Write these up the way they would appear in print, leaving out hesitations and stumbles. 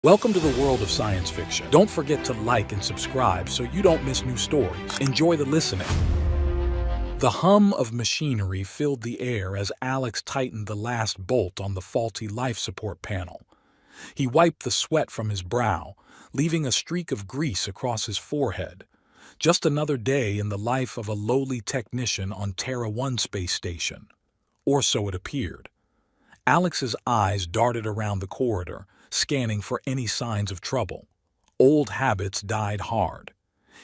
Welcome to the world of science fiction. Don't forget to like and subscribe so you don't miss new stories. Enjoy the listening. The hum of machinery filled the air as Alex tightened the last bolt on the faulty life support panel. He wiped the sweat from his brow, leaving a streak of grease across his forehead. Just another day in the life of a lowly technician on Terra 1 space station. Or so it appeared. Alex's eyes darted around the corridor, scanning for any signs of trouble. Old habits died hard.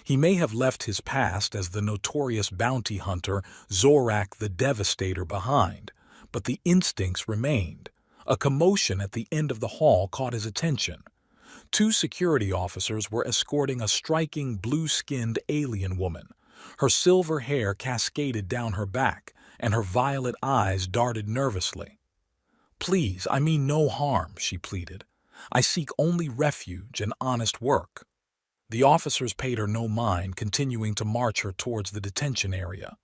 He may have left his past as the notorious bounty hunter Zorak the Devastator behind, but the instincts remained. A commotion at the end of the hall caught his attention. Two security officers were escorting a striking blue-skinned alien woman. Her silver hair cascaded down her back, and her violet eyes darted nervously. "Please, I mean no harm," she pleaded. "I seek only refuge and honest work." The officers paid her no mind, continuing to march her towards the detention area.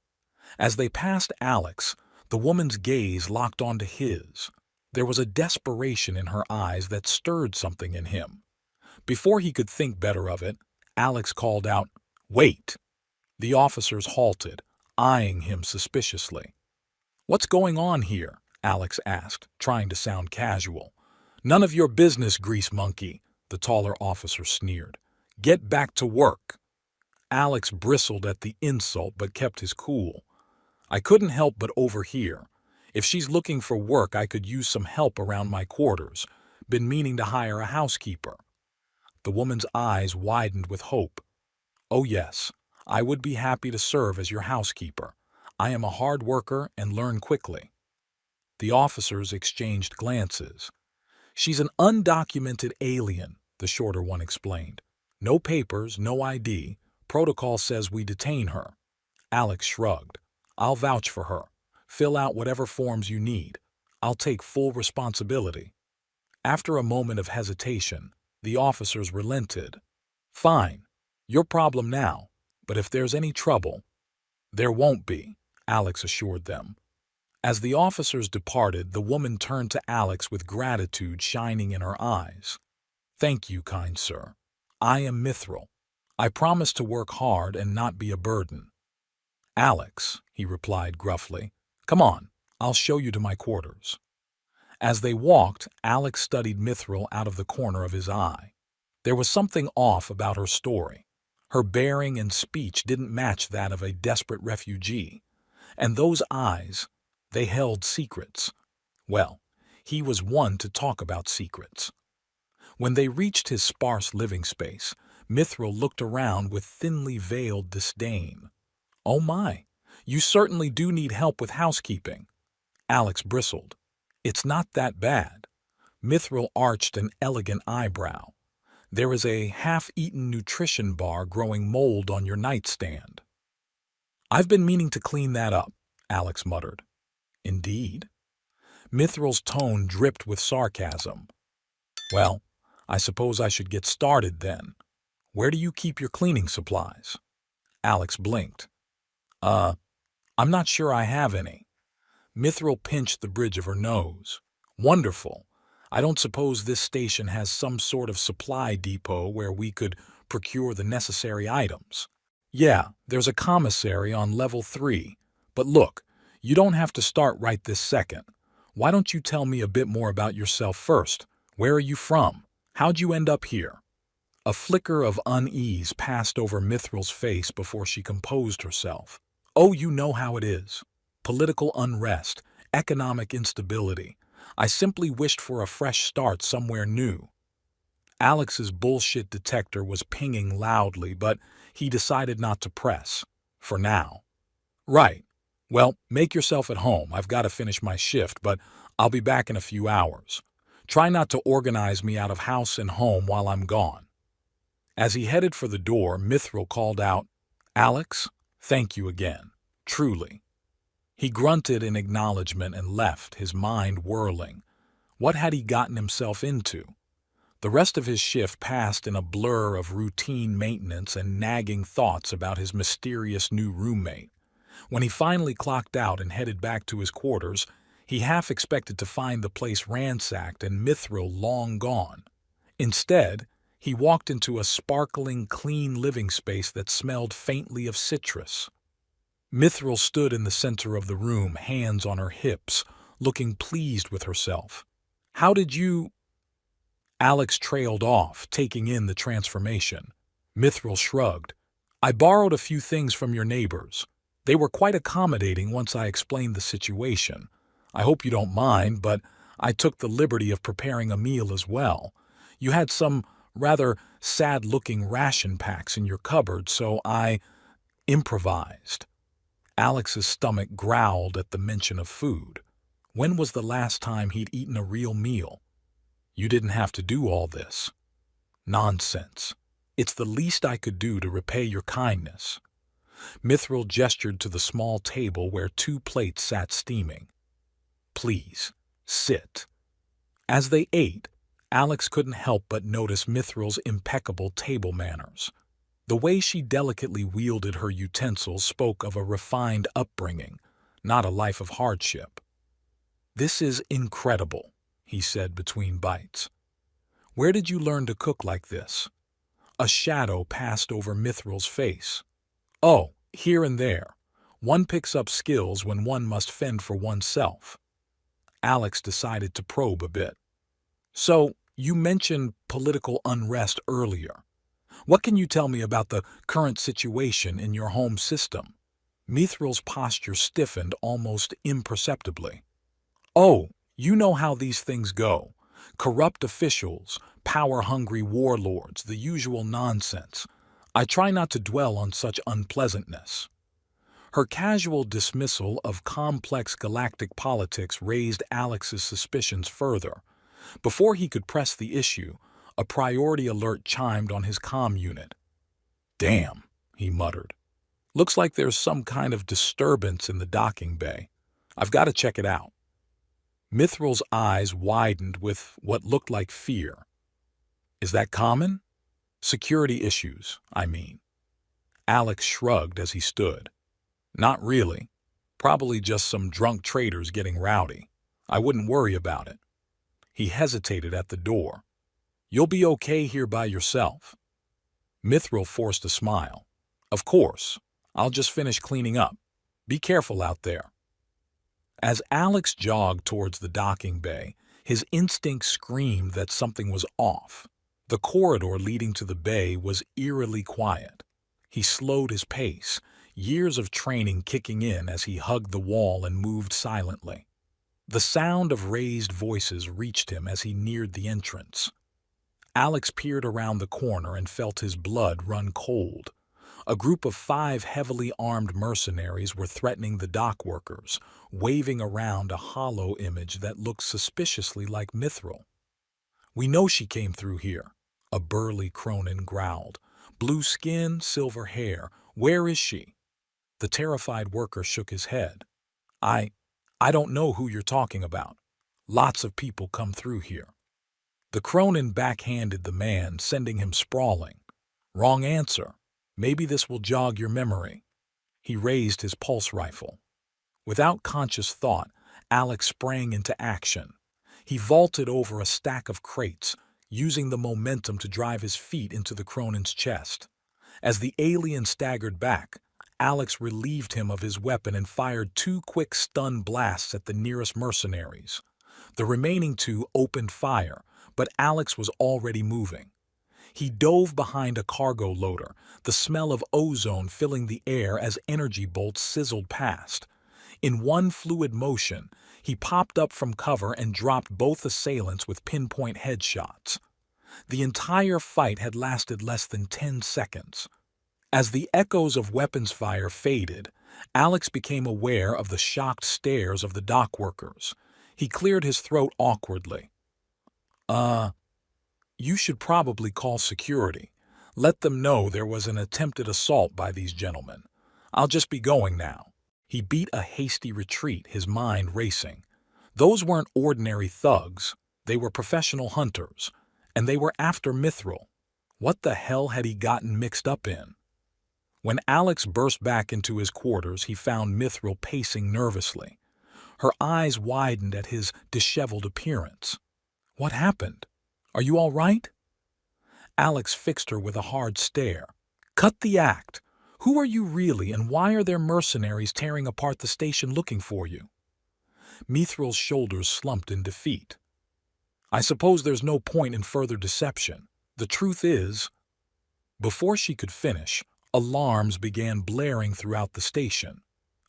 As they passed Alex, the woman's gaze locked onto his. There was a desperation in her eyes that stirred something in him. Before he could think better of it, Alex called out, "Wait!" The officers halted, eyeing him suspiciously. "What's going on here?" Alex asked, trying to sound casual. "None of your business, grease monkey," the taller officer sneered. "Get back to work." Alex bristled at the insult but kept his cool. "I couldn't help but overhear. If she's looking for work, I could use some help around my quarters. Been meaning to hire a housekeeper." The woman's eyes widened with hope. "Oh yes, I would be happy to serve as your housekeeper. I am a hard worker and learn quickly." The officers exchanged glances. "She's an undocumented alien," the shorter one explained. "No papers, no ID. Protocol says we detain her." Alex shrugged. "I'll vouch for her. Fill out whatever forms you need. I'll take full responsibility." After a moment of hesitation, the officers relented. "Fine. Your problem now. But if there's any trouble—" "There won't be," Alex assured them. As the officers departed, the woman turned to Alex with gratitude shining in her eyes. "Thank you, kind sir. I am Mithril. I promise to work hard and not be a burden." "Alex," he replied gruffly, "come on, I'll show you to my quarters." As they walked, Alex studied Mithril out of the corner of his eye. There was something off about her story. Her bearing and speech didn't match that of a desperate refugee. And those eyes, they held secrets. Well, he was one to talk about secrets. When they reached his sparse living space, Mithril looked around with thinly veiled disdain. "Oh my, you certainly do need help with housekeeping." Alex bristled. "It's not that bad." Mithril arched an elegant eyebrow. "There is a half-eaten nutrition bar growing mold on your nightstand." "I've been meaning to clean that up," Alex muttered. "Indeed?" Mithril's tone dripped with sarcasm. "Well, I suppose I should get started then. Where do you keep your cleaning supplies?" Alex blinked. I'm not sure I have any." Mithril pinched the bridge of her nose. "Wonderful. I don't suppose this station has some sort of supply depot where we could procure the necessary items." "Yeah, there's a commissary on level 3. But look, you don't have to start right this second. Why don't you tell me a bit more about yourself first? Where are you from? How'd you end up here?" A flicker of unease passed over Mithril's face before she composed herself. "Oh, you know how it is. Political unrest, economic instability. I simply wished for a fresh start somewhere new." Alex's bullshit detector was pinging loudly, but he decided not to press. For now. "Right. Well, make yourself at home. I've got to finish my shift, but I'll be back in a few hours. Try not to organize me out of house and home while I'm gone." As he headed for the door, Mithril called out, "Alex, thank you again. Truly." He grunted in acknowledgement and left, his mind whirling. What had he gotten himself into? The rest of his shift passed in a blur of routine maintenance and nagging thoughts about his mysterious new roommate. When he finally clocked out and headed back to his quarters, he half expected to find the place ransacked and Mithril long gone. Instead, he walked into a sparkling, clean living space that smelled faintly of citrus. Mithril stood in the center of the room, hands on her hips, looking pleased with herself. "How did you—" Alex trailed off, taking in the transformation. Mithril shrugged. "I borrowed a few things from your neighbors. They were quite accommodating once I explained the situation. I hope you don't mind, but I took the liberty of preparing a meal as well. You had some rather sad-looking ration packs in your cupboard, so I improvised." Alex's stomach growled at the mention of food. When was the last time he'd eaten a real meal? "You didn't have to do all this." "Nonsense. It's the least I could do to repay your kindness." Mithril gestured to the small table where 2 plates sat steaming. "Please, sit." As they ate, Alex couldn't help but notice Mithril's impeccable table manners. The way she delicately wielded her utensils spoke of a refined upbringing, not a life of hardship. "This is incredible," he said between bites. "Where did you learn to cook like this?" A shadow passed over Mithril's face. "Oh, here and there. One picks up skills when one must fend for oneself." Alex decided to probe a bit. "So, you mentioned political unrest earlier. What can you tell me about the current situation in your home system?" Mithril's posture stiffened almost imperceptibly. "Oh, you know how these things go. Corrupt officials, power-hungry warlords, the usual nonsense. I try not to dwell on such unpleasantness." Her casual dismissal of complex galactic politics raised Alex's suspicions further. Before he could press the issue, a priority alert chimed on his comm unit. "Damn," he muttered. "Looks like there's some kind of disturbance in the docking bay. I've got to check it out." Mithril's eyes widened with what looked like fear. "Is that common?" "Security issues, I mean." Alex shrugged as he stood. "Not really. Probably just some drunk traders getting rowdy. I wouldn't worry about it." He hesitated at the door. "You'll be okay here by yourself." Mithril forced a smile. "Of course. I'll just finish cleaning up. Be careful out there." As Alex jogged towards the docking bay, his instincts screamed that something was off. The corridor leading to the bay was eerily quiet. He slowed his pace, years of training kicking in as he hugged the wall and moved silently. The sound of raised voices reached him as he neared the entrance. Alex peered around the corner and felt his blood run cold. A group of 5 heavily armed mercenaries were threatening the dock workers, waving around a hollow image that looked suspiciously like Mithril. "We know she came through here," a burly Cronin growled. "Blue skin, silver hair. Where is she?" The terrified worker shook his head. I don't know who you're talking about. Lots of people come through here." The Cronin backhanded the man, sending him sprawling. "Wrong answer. Maybe this will jog your memory." He raised his pulse rifle. Without conscious thought, Alex sprang into action. He vaulted over a stack of crates, using the momentum to drive his feet into the Cronin's chest. As the alien staggered back, Alex relieved him of his weapon and fired 2 quick stun blasts at the nearest mercenaries. The remaining 2 opened fire, but Alex was already moving. He dove behind a cargo loader, the smell of ozone filling the air as energy bolts sizzled past. In one fluid motion, he popped up from cover and dropped both assailants with pinpoint headshots. The entire fight had lasted less than 10 seconds. As the echoes of weapons fire faded, Alex became aware of the shocked stares of the dock workers. He cleared his throat awkwardly. You should probably call security. Let them know there was an attempted assault by these gentlemen. I'll just be going now." He beat a hasty retreat, his mind racing. Those weren't ordinary thugs. They were professional hunters, and they were after Mithril. What the hell had he gotten mixed up in? When Alex burst back into his quarters, he found Mithril pacing nervously. Her eyes widened at his disheveled appearance. "What happened? Are you all right?" Alex fixed her with a hard stare. Cut the act. Who are you really, and why are there mercenaries tearing apart the station looking for you? Mithril's shoulders slumped in defeat. I suppose there's no point in further deception. The truth is... Before she could finish, alarms began blaring throughout the station.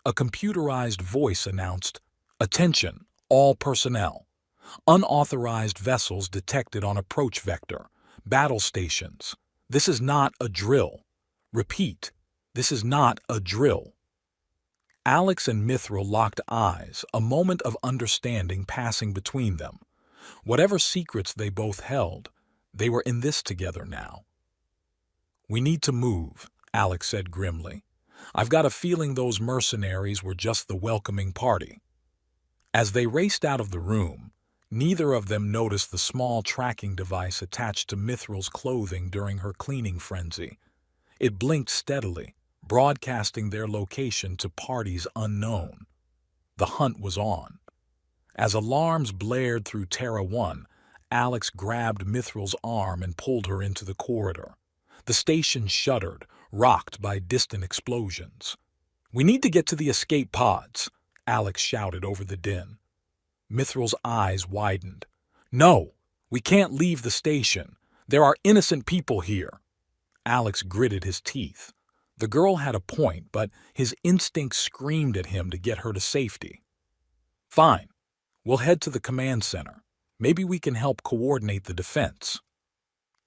A computerized voice announced, "Attention, all personnel. Unauthorized vessels detected on approach vector. Battle stations. This is not a drill. Repeat, this is not a drill." Alex and Mithril locked eyes, a moment of understanding passing between them. Whatever secrets they both held, they were in this together now. "We need to move," Alex said grimly. "I've got a feeling those mercenaries were just the welcoming party." As they raced out of the room, neither of them noticed the small tracking device attached to Mithril's clothing during her cleaning frenzy. It blinked steadily, broadcasting their location to parties unknown. The hunt was on. As alarms blared through Terra 1, Alex grabbed Mithril's arm and pulled her into the corridor. The station shuddered, rocked by distant explosions. "We need to get to the escape pods," Alex shouted over the din. Mithril's eyes widened. "No, we can't leave the station. There are innocent people here." Alex gritted his teeth. The girl had a point, but his instincts screamed at him to get her to safety. "Fine. We'll head to the command center. Maybe we can help coordinate the defense."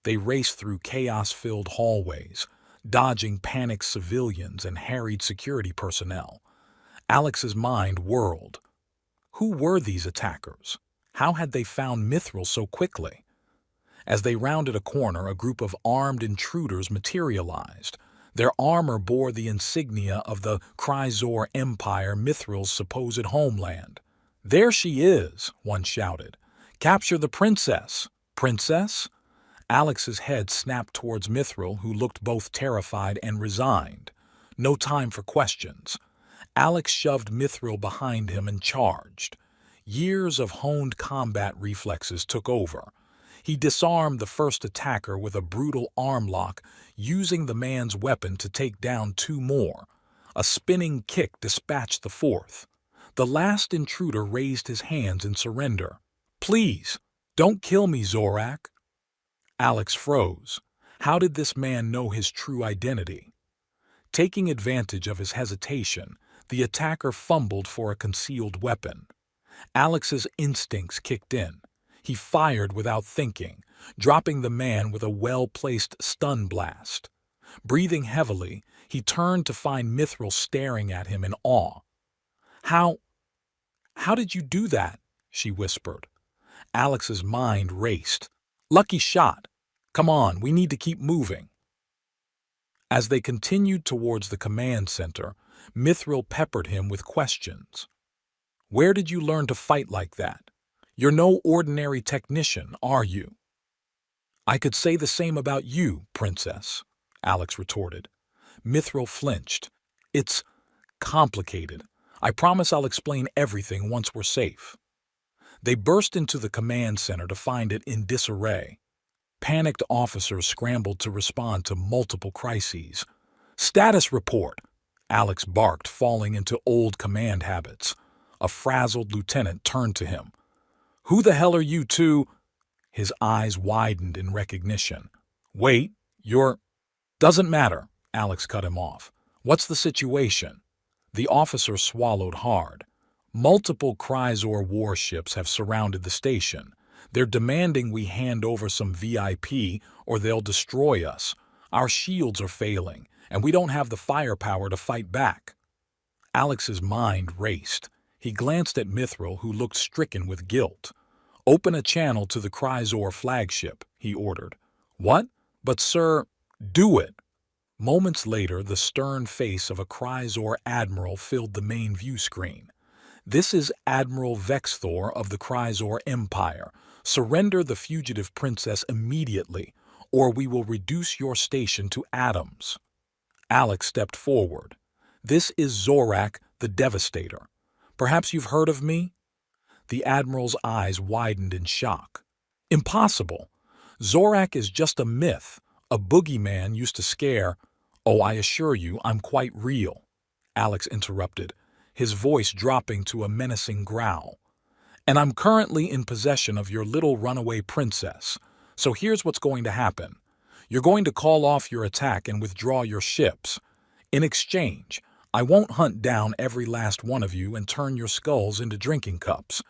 They raced through chaos-filled hallways, dodging panicked civilians and harried security personnel. Alex's mind whirled. Who were these attackers? How had they found Mithril so quickly? As they rounded a corner, a group of armed intruders materialized. Their armor bore the insignia of the Kryzor Empire, Mithril's supposed homeland. "There she is," one shouted. "Capture the princess." "Princess?" Alex's head snapped towards Mithril, who looked both terrified and resigned. No time for questions. Alex shoved Mithril behind him and charged. Years of honed combat reflexes took over. He disarmed the first attacker with a brutal arm lock, using the man's weapon to take down two more. A spinning kick dispatched the fourth. The last intruder raised his hands in surrender. "Please, don't kill me, Zorak." Alex froze. How did this man know his true identity? Taking advantage of his hesitation, the attacker fumbled for a concealed weapon. Alex's instincts kicked in. He fired without thinking, dropping the man with a well-placed stun blast. Breathing heavily, he turned to find Mithril staring at him in awe. How did you do that?" she whispered. Alex's mind raced. "Lucky shot. Come on, we need to keep moving." As they continued towards the command center, Mithril peppered him with questions. "Where did you learn to fight like that? You're no ordinary technician, are you?" "I could say the same about you, Princess," Alex retorted. Mithril flinched. "It's complicated. I promise I'll explain everything once we're safe." They burst into the command center to find it in disarray. Panicked officers scrambled to respond to multiple crises. "Status report," Alex barked, falling into old command habits. A frazzled lieutenant turned to him. "Who the hell are you two?" His eyes widened in recognition. "Wait, you're—" "Doesn't matter," Alex cut him off. "What's the situation?" The officer swallowed hard. "Multiple Kryzor warships have surrounded the station. They're demanding we hand over some VIP or they'll destroy us. Our shields are failing, and we don't have the firepower to fight back." Alex's mind raced. He glanced at Mithril, who looked stricken with guilt. "Open a channel to the Kryzor flagship," he ordered. "What? But sir—" "Do it!" Moments later, the stern face of a Kryzor admiral filled the main view screen. "This is Admiral Vexthor of the Kryzor Empire. Surrender the fugitive princess immediately, or we will reduce your station to atoms." Alex stepped forward. "This is Zorak, the Devastator. Perhaps you've heard of me?" The Admiral's eyes widened in shock. "Impossible! Zorak is just a myth. A boogeyman used to scare. Oh, I assure you, I'm quite real, Alex interrupted, his voice dropping to a menacing growl. And I'm currently in possession of your little runaway princess. So here's what's going to happen. You're going to call off your attack and withdraw your ships. In exchange, I won't hunt down every last one of you and turn your skulls into drinking cups.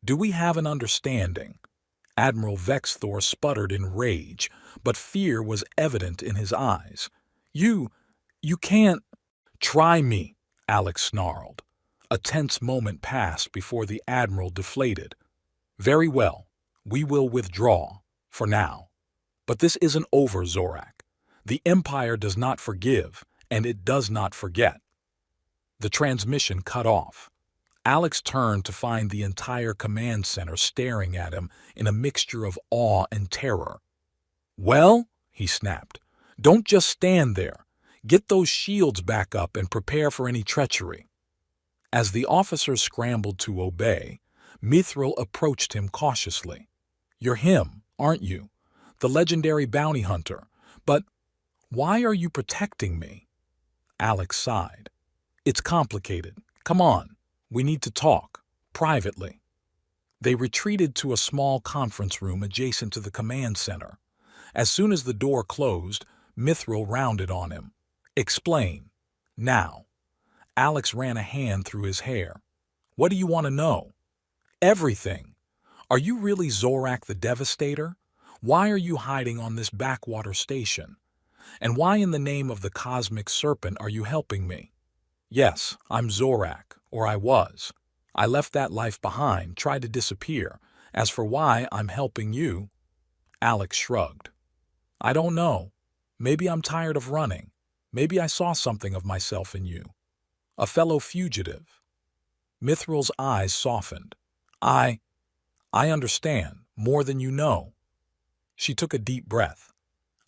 Do we have an understanding? Admiral Vexthor sputtered in rage, but fear was evident in his eyes. You can't. Try me, Alex snarled. A tense moment passed before the Admiral deflated. Very well, we will withdraw, for now. But this isn't over, Zorak. The Empire does not forgive, and it does not forget. The transmission cut off. Alex turned to find the entire command center staring at him in a mixture of awe and terror. Well, he snapped, don't just stand there. Get those shields back up and prepare for any treachery. As the officer scrambled to obey, Mithril approached him cautiously. You're him, aren't you? The legendary bounty hunter. But why are you protecting me? Alex sighed. It's complicated. Come on. We need to talk, privately. They retreated to a small conference room adjacent to the command center. As soon as the door closed, Mithril rounded on him. Explain. Now. Alex ran a hand through his hair. What do you want to know? Everything. Are you really Zorak the Devastator? Why are you hiding on this backwater station? And why in the name of the Cosmic Serpent are you helping me? Yes, I'm Zorak, or I was. I left that life behind, tried to disappear. As for why I'm helping you, Alex shrugged. I don't know. Maybe I'm tired of running. Maybe I saw something of myself in you. A fellow fugitive. Mithril's eyes softened. I understand, more than you know. She took a deep breath.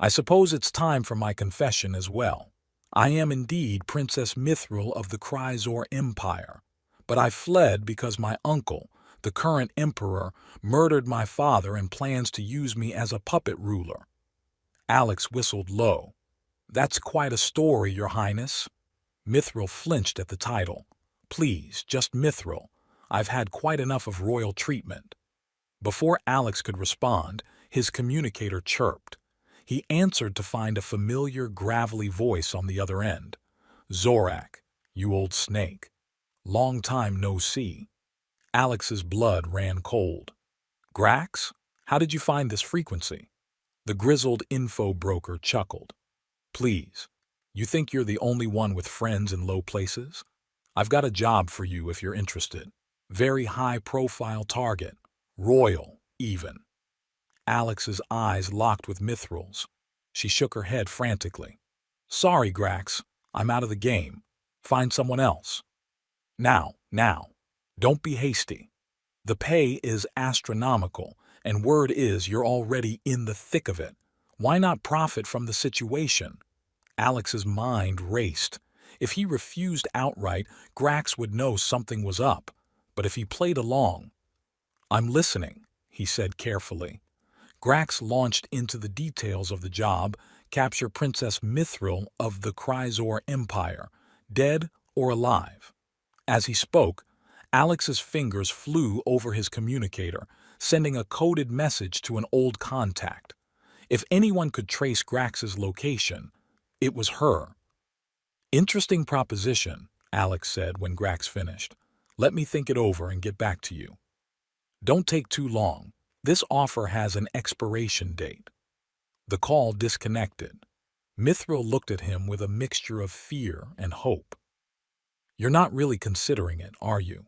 I suppose it's time for my confession as well. I am indeed Princess Mithril of the Kryzor Empire, but I fled because my uncle, the current emperor, murdered my father and plans to use me as a puppet ruler. Alex whistled low. That's quite a story, Your Highness. Mithril flinched at the title. Please, just Mithril. I've had quite enough of royal treatment. Before Alex could respond, his communicator chirped. He answered to find a familiar, gravelly voice on the other end. Zorak, you old snake. Long time no see. Alex's blood ran cold. Grax, how did you find this frequency? The grizzled info broker chuckled. Please, you think you're the only one with friends in low places? I've got a job for you if you're interested. Very high-profile target. Royal, even. Alex's eyes locked with Mithril's. She shook her head frantically. Sorry, Grax. I'm out of the game. Find someone else. Now. Don't be hasty. The pay is astronomical, and word is you're already in the thick of it. Why not profit from the situation? Alex's mind raced. If he refused outright, Grax would know something was up. But if he played along... I'm listening, he said carefully. Grax launched into the details of the job, capture Princess Mithril of the Kryzor Empire, dead or alive. As he spoke, Alex's fingers flew over his communicator, sending a coded message to an old contact. If anyone could trace Grax's location, it was her. Interesting proposition, Alex said when Grax finished. Let me think it over and get back to you. Don't take too long. This offer has an expiration date. The call disconnected. Mithril looked at him with a mixture of fear and hope. You're not really considering it, are you?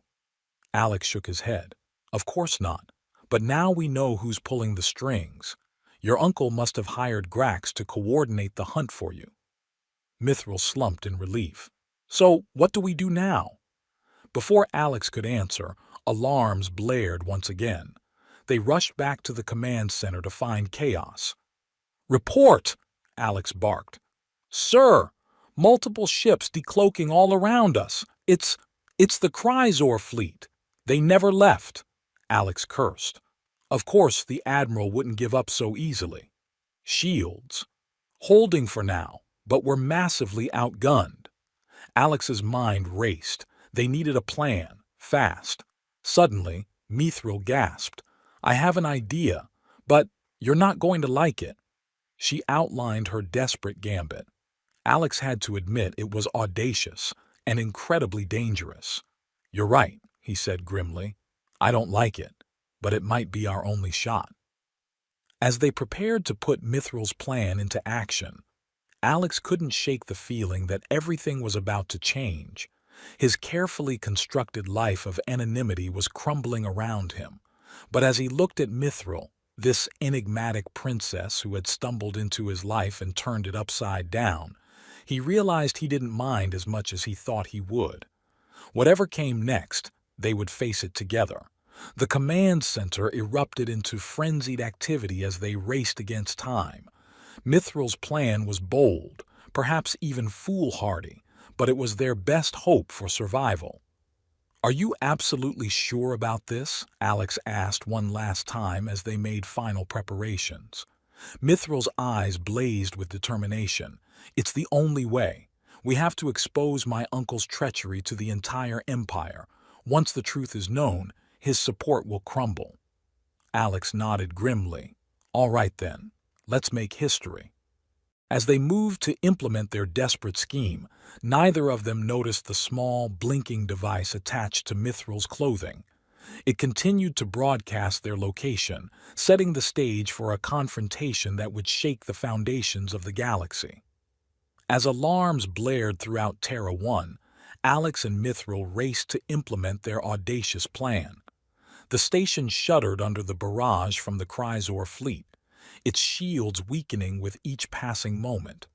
Alex shook his head. Of course not. But now we know who's pulling the strings. Your uncle must have hired Grax to coordinate the hunt for you. Mithril slumped in relief. So, what do we do now? Before Alex could answer, alarms blared once again. They rushed back to the command center to find chaos. Report! Alex barked. Sir! Multiple ships decloaking all around us. It's the Kryzor fleet. They never left. Alex cursed. Of course, the Admiral wouldn't give up so easily. Shields. Holding for now, but were massively outgunned. Alex's mind raced. They needed a plan, fast. Suddenly, Mithril gasped. I have an idea, but you're not going to like it. She outlined her desperate gambit. Alex had to admit it was audacious and incredibly dangerous. You're right, he said grimly. I don't like it, but it might be our only shot. As they prepared to put Mithril's plan into action, Alex couldn't shake the feeling that everything was about to change. His carefully constructed life of anonymity was crumbling around him. But as he looked at Mithril, this enigmatic princess who had stumbled into his life and turned it upside down, he realized he didn't mind as much as he thought he would. Whatever came next, they would face it together. The command center erupted into frenzied activity as they raced against time. Mithril's plan was bold, perhaps even foolhardy, but it was their best hope for survival. Are you absolutely sure about this? Alex asked one last time as they made final preparations. Mithril's eyes blazed with determination. It's the only way. We have to expose my uncle's treachery to the entire empire. Once the truth is known, his support will crumble. Alex nodded grimly. All right then, let's make history. As they moved to implement their desperate scheme, neither of them noticed the small, blinking device attached to Mithril's clothing. It continued to broadcast their location, setting the stage for a confrontation that would shake the foundations of the galaxy. As alarms blared throughout Terra 1, Alex and Mithril raced to implement their audacious plan. The station shuddered under the barrage from the Chrysor fleet, its shields weakening with each passing moment.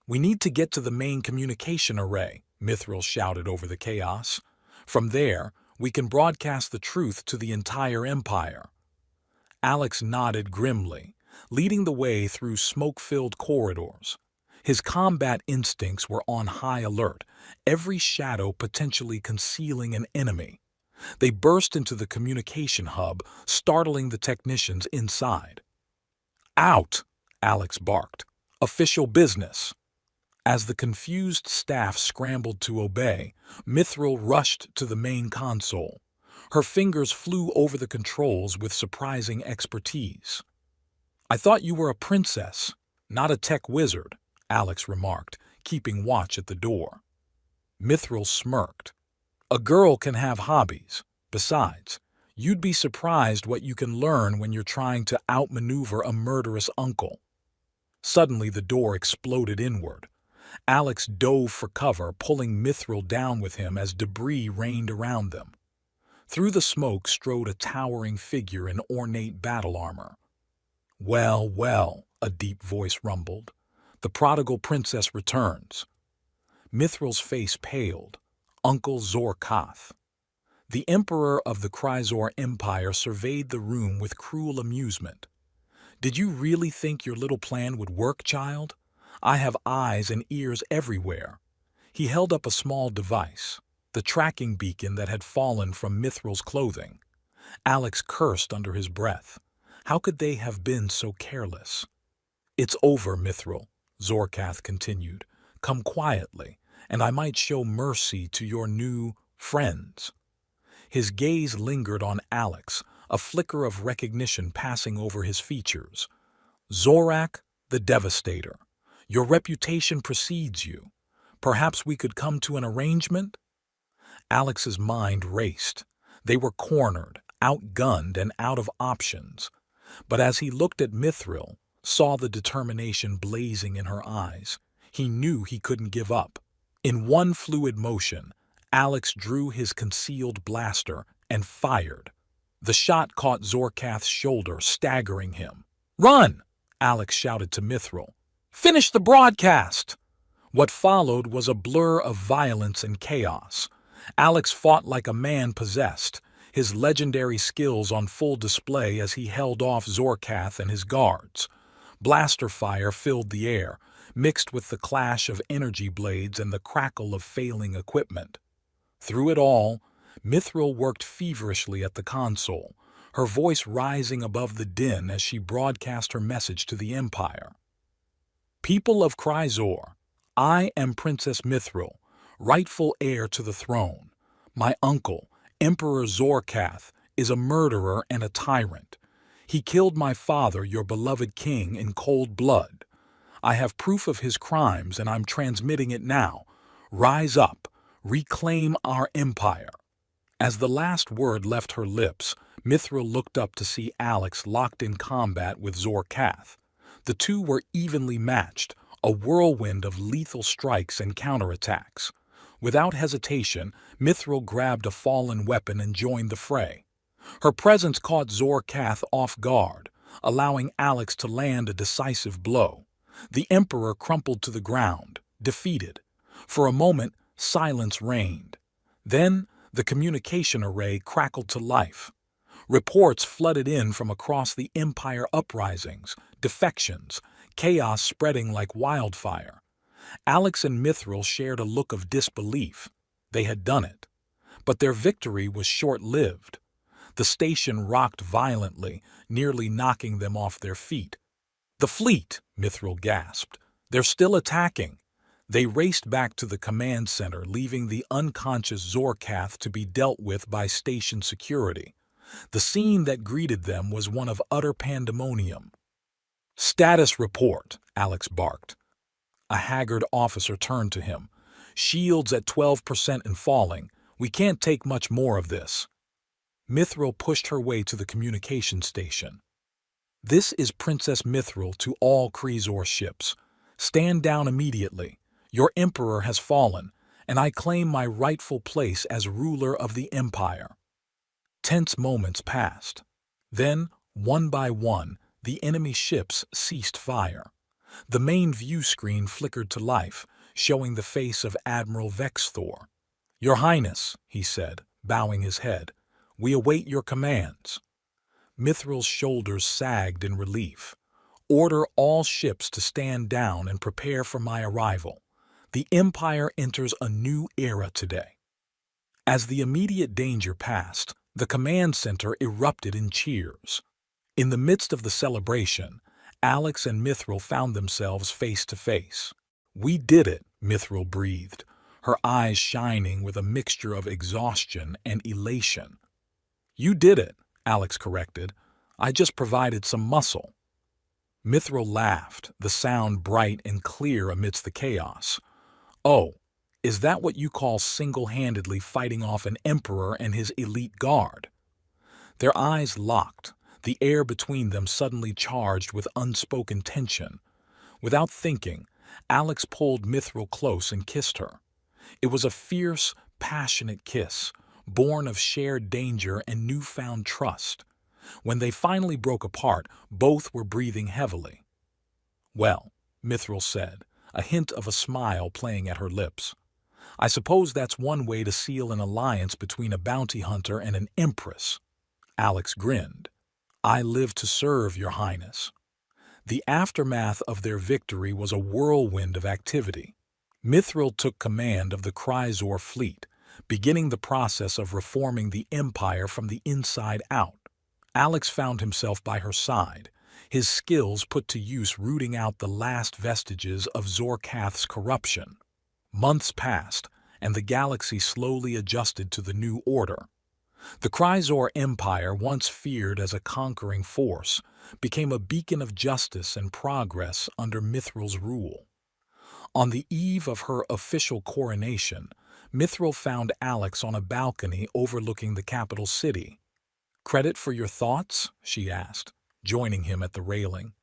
We need to get to the main communication array, Mithril shouted over the chaos. From there, we can broadcast the truth to the entire empire. Alex nodded grimly, leading the way through smoke-filled corridors. His combat instincts were on high alert, every shadow potentially concealing an enemy. They burst into the communication hub, startling the technicians inside. Out! Alex barked. Official business. As the confused staff scrambled to obey, Mithril rushed to the main console. Her fingers flew over the controls with surprising expertise. I thought you were a princess, not a tech wizard, Alex remarked, keeping watch at the door. Mithril smirked. A girl can have hobbies. Besides, you'd be surprised what you can learn when you're trying to outmaneuver a murderous uncle. Suddenly the door exploded inward. Alex dove for cover, pulling Mithril down with him as debris rained around them. Through the smoke strode a towering figure in ornate battle armor. Well, well, a deep voice rumbled. The prodigal princess returns. Mithril's face paled. Uncle Zorkoth. The emperor of the Chrysor Empire surveyed the room with cruel amusement. Did you really think your little plan would work, child? I have eyes and ears everywhere. He held up a small device, the tracking beacon that had fallen from Mithril's clothing. Alex cursed under his breath. How could they have been so careless? It's over, Mithril, Zorkoth continued. Come quietly, and I might show mercy to your new friends. His gaze lingered on Alex, a flicker of recognition passing over his features. Zorak, the Devastator. Your reputation precedes you. Perhaps we could come to an arrangement? Alex's mind raced. They were cornered, outgunned, and out of options. But as he looked at Mithril, saw the determination blazing in her eyes, he knew he couldn't give up. In one fluid motion, Alex drew his concealed blaster and fired. The shot caught Zorkoth's shoulder, staggering him. Run! Alex shouted to Mithril. Finish the broadcast! What followed was a blur of violence and chaos. Alex fought like a man possessed, his legendary skills on full display as he held off Zorkoth and his guards. Blaster fire filled the air, mixed with the clash of energy blades and the crackle of failing equipment. Through it all, Mithril worked feverishly at the console, her voice rising above the din as she broadcast her message to the Empire. People of Kryzor, I am Princess Mithril, rightful heir to the throne. My uncle, Emperor Zorkath, is a murderer and a tyrant. He killed my father, your beloved king, in cold blood. I have proof of his crimes and I'm transmitting it now. Rise up, reclaim our empire. As the last word left her lips, Mithril looked up to see Alex locked in combat with Zorkath. The two were evenly matched, a whirlwind of lethal strikes and counterattacks. Without hesitation, Mithril grabbed a fallen weapon and joined the fray. Her presence caught Zorkath off guard, allowing Alex to land a decisive blow. The Emperor crumpled to the ground, defeated. For a moment, silence reigned. Then, the communication array crackled to life. Reports flooded in from across the Empire uprisings, defections, chaos spreading like wildfire. Alex and Mithril shared a look of disbelief. They had done it. But their victory was short-lived. The station rocked violently, nearly knocking them off their feet. "The fleet," Mithril gasped. "They're still attacking." They raced back to the command center, leaving the unconscious Zorkath to be dealt with by station security. The scene that greeted them was one of utter pandemonium. "Status report," Alex barked. A haggard officer turned to him. "Shields at 12% and falling. We can't take much more of this." Mithril pushed her way to the communication station. "This is Princess Mithril to all Kryzor ships. Stand down immediately. Your emperor has fallen, and I claim my rightful place as ruler of the Empire." Tense moments passed. Then, one by one, the enemy ships ceased fire. The main view screen flickered to life, showing the face of Admiral Vexthor. "Your Highness," he said, bowing his head, "we await your commands." Mithril's shoulders sagged in relief. "Order all ships to stand down and prepare for my arrival. The Empire enters a new era today." As the immediate danger passed, the command center erupted in cheers. In the midst of the celebration, Alex and Mithril found themselves face to face. "We did it," Mithril breathed, her eyes shining with a mixture of exhaustion and elation. "You did it," Alex corrected. "I just provided some muscle." Mithril laughed, the sound bright and clear amidst the chaos. "Oh, is that what you call single-handedly fighting off an emperor and his elite guard?" Their eyes locked, the air between them suddenly charged with unspoken tension. Without thinking, Alex pulled Mithril close and kissed her. It was a fierce, passionate kiss, born of shared danger and newfound trust. When they finally broke apart, both were breathing heavily. "Well," Mithril said, a hint of a smile playing at her lips, "I suppose that's one way to seal an alliance between a bounty hunter and an empress." Alex grinned. "I live to serve, Your Highness." The aftermath of their victory was a whirlwind of activity. Mithril took command of the Kryzor fleet, beginning the process of reforming the Empire from the inside out. Alex found himself by her side, his skills put to use rooting out the last vestiges of Zorkath's corruption. Months passed, and the galaxy slowly adjusted to the new order. The Kryzor Empire, once feared as a conquering force, became a beacon of justice and progress under Mithril's rule. On the eve of her official coronation, Mithril found Alex on a balcony overlooking the capital city. "Credit for your thoughts?" she asked, joining him at the railing.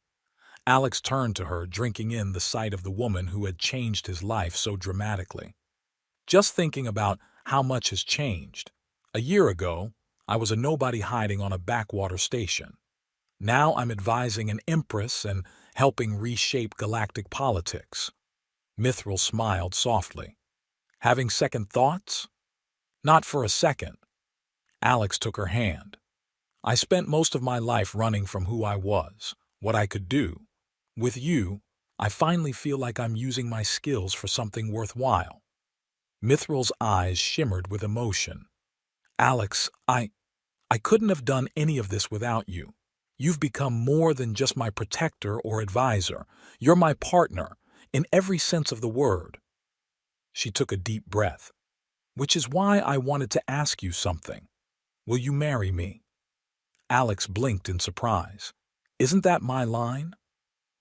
Alex turned to her, drinking in the sight of the woman who had changed his life so dramatically. "Just thinking about how much has changed. A year ago, I was a nobody hiding on a backwater station. Now I'm advising an empress and helping reshape galactic politics." Mithril smiled softly. "Having second thoughts?" "Not for a second." Alex took her hand. "I spent most of my life running from who I was, what I could do. With you, I finally feel like I'm using my skills for something worthwhile." Mithril's eyes shimmered with emotion. "Alex, I couldn't have done any of this without you. You've become more than just my protector or advisor. You're my partner, in every sense of the word. She took a deep breath. Which is why I wanted to ask you something. Will you marry me? Alex blinked in surprise. Isn't that my line?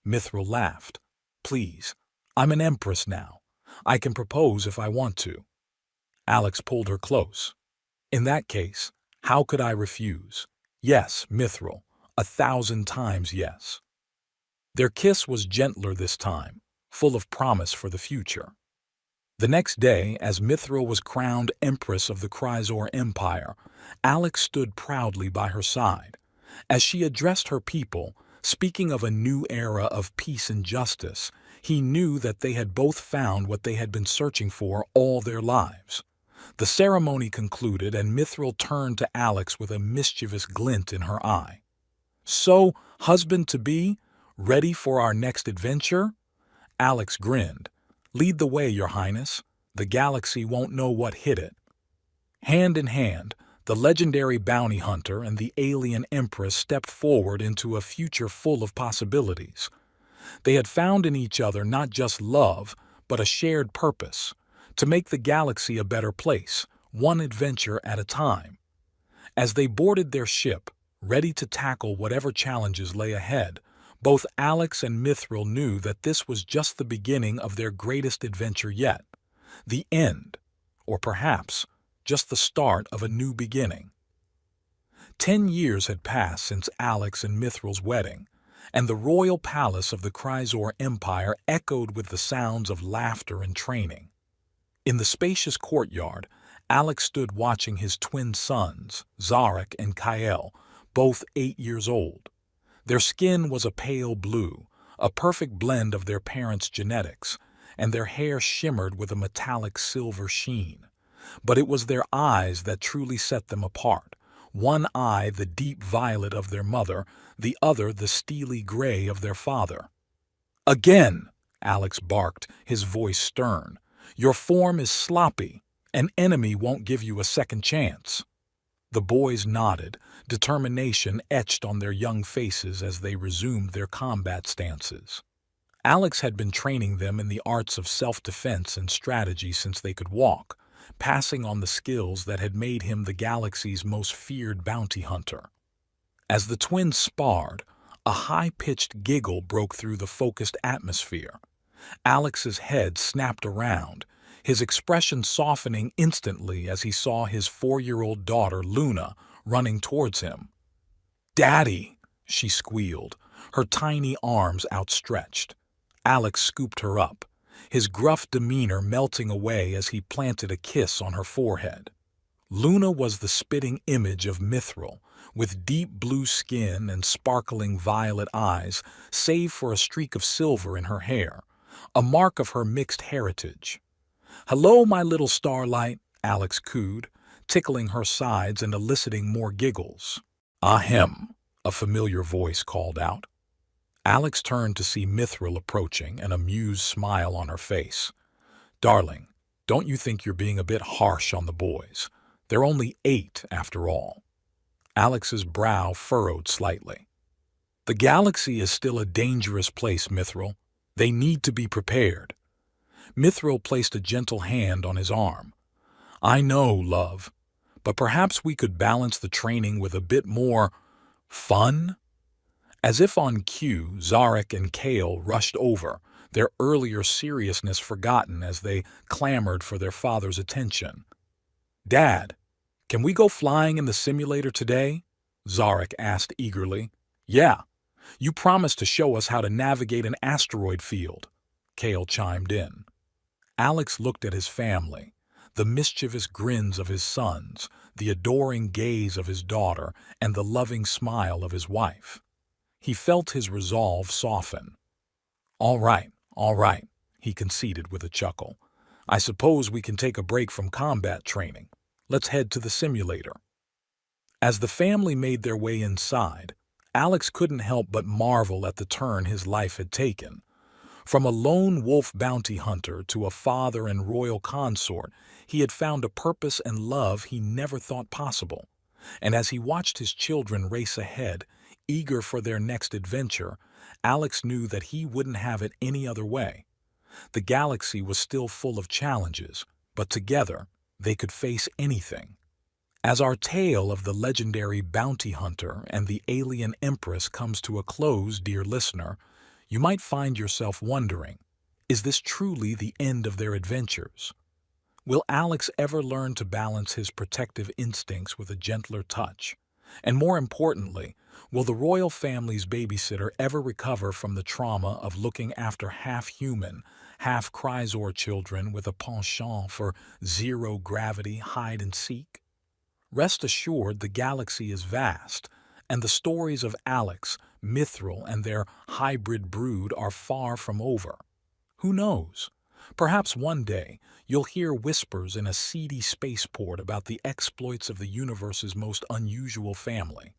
Mithril laughed. Please, I'm an empress now. I can propose if I want to. Alex pulled her close. In that case, how could I refuse? Yes, Mithril, 1,000 times yes. Their kiss was gentler this time, full of promise for the future. The next day, as Mithril was crowned Empress of the Chrysor Empire, Alex stood proudly by her side. As she addressed her people, speaking of a new era of peace and justice, he knew that they had both found what they had been searching for all their lives. The ceremony concluded, and Mithril turned to Alex with a mischievous glint in her eye. So, husband-to-be, ready for our next adventure? Alex grinned. Lead the way, Your Highness. The galaxy won't know what hit it. Hand in hand, the legendary bounty hunter and the alien empress stepped forward into a future full of possibilities. They had found in each other not just love, but a shared purpose, to make the galaxy a better place, one adventure at a time. As they boarded their ship, ready to tackle whatever challenges lay ahead, both Alex and Mithril knew that this was just the beginning of their greatest adventure yet. The end, or perhaps just the start of a new beginning. 10 years had passed since Alex and Mithril's wedding, and the royal palace of the Chrysor Empire echoed with the sounds of laughter and training. In the spacious courtyard, Alex stood watching his twin sons, Zarek and Kael, both 8 years old. Their skin was a pale blue, a perfect blend of their parents' genetics, and their hair shimmered with a metallic silver sheen. But it was their eyes that truly set them apart. One eye the deep violet of their mother, the other the steely gray of their father. Again, Alex barked, his voice stern. Your form is sloppy. An enemy won't give you a second chance. The boys nodded, determination etched on their young faces as they resumed their combat stances. Alex had been training them in the arts of self-defense and strategy since they could walk, passing on the skills that had made him the galaxy's most feared bounty hunter. As the twins sparred, a high-pitched giggle broke through the focused atmosphere. Alex's head snapped around, his expression softening instantly as he saw his 4-year-old daughter, Luna, running towards him. "Daddy!" she squealed, her tiny arms outstretched. Alex scooped her up, his gruff demeanor melting away as he planted a kiss on her forehead. Luna was the spitting image of Mithril, with deep blue skin and sparkling violet eyes, save for a streak of silver in her hair, a mark of her mixed heritage. "Hello, my little starlight," Alex cooed, tickling her sides and eliciting more giggles. "Ahem," a familiar voice called out. Alex turned to see Mithril approaching, an amused smile on her face. "Darling, don't you think you're being a bit harsh on the boys? They're only 8, after all." Alex's brow furrowed slightly. "The galaxy is still a dangerous place, Mithril. They need to be prepared." Mithril placed a gentle hand on his arm. "I know, love, but perhaps we could balance the training with a bit more fun?" As if on cue, Zarek and Kael rushed over, their earlier seriousness forgotten as they clamored for their father's attention. "Dad, can we go flying in the simulator today?" Zarek asked eagerly. "Yeah, you promised to show us how to navigate an asteroid field," Kael chimed in. Alex looked at his family, the mischievous grins of his sons, the adoring gaze of his daughter, and the loving smile of his wife. He felt his resolve soften. All right, he conceded with a chuckle. "I suppose we can take a break from combat training. Let's head to the simulator." As the family made their way inside, Alex couldn't help but marvel at the turn his life had taken. From a lone wolf bounty hunter to a father and royal consort, he had found a purpose and love he never thought possible. And as he watched his children race ahead, eager for their next adventure, Alex knew that he wouldn't have it any other way. The galaxy was still full of challenges, but together they could face anything. As our tale of the legendary bounty hunter and the alien empress comes to a close, dear listener, you might find yourself wondering, is this truly the end of their adventures? Will Alex ever learn to balance his protective instincts with a gentler touch? And more importantly, will the royal family's babysitter ever recover from the trauma of looking after half-human, half-Chrysor children with a penchant for zero-gravity hide-and-seek? Rest assured, the galaxy is vast, and the stories of Alex, Mithril, and their hybrid brood are far from over. Who knows? Perhaps one day you'll hear whispers in a seedy spaceport about the exploits of the universe's most unusual family.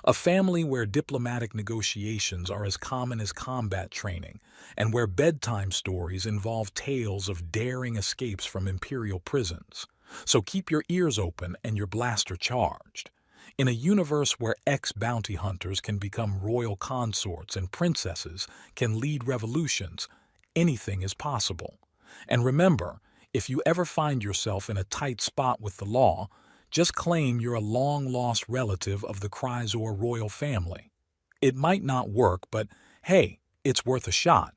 A family where diplomatic negotiations are as common as combat training, and where bedtime stories involve tales of daring escapes from imperial prisons. So keep your ears open and your blaster charged. In a universe where ex-bounty hunters can become royal consorts and princesses can lead revolutions, anything is possible. And remember, if you ever find yourself in a tight spot with the law, just claim you're a long-lost relative of the Chrysor royal family. It might not work, but hey, it's worth a shot.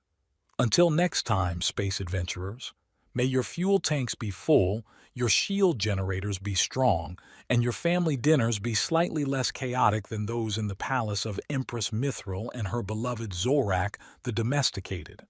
Until next time, space adventurers, may your fuel tanks be full, your shield generators be strong, and your family dinners be slightly less chaotic than those in the palace of Empress Mithril and her beloved Zorak the Domesticated.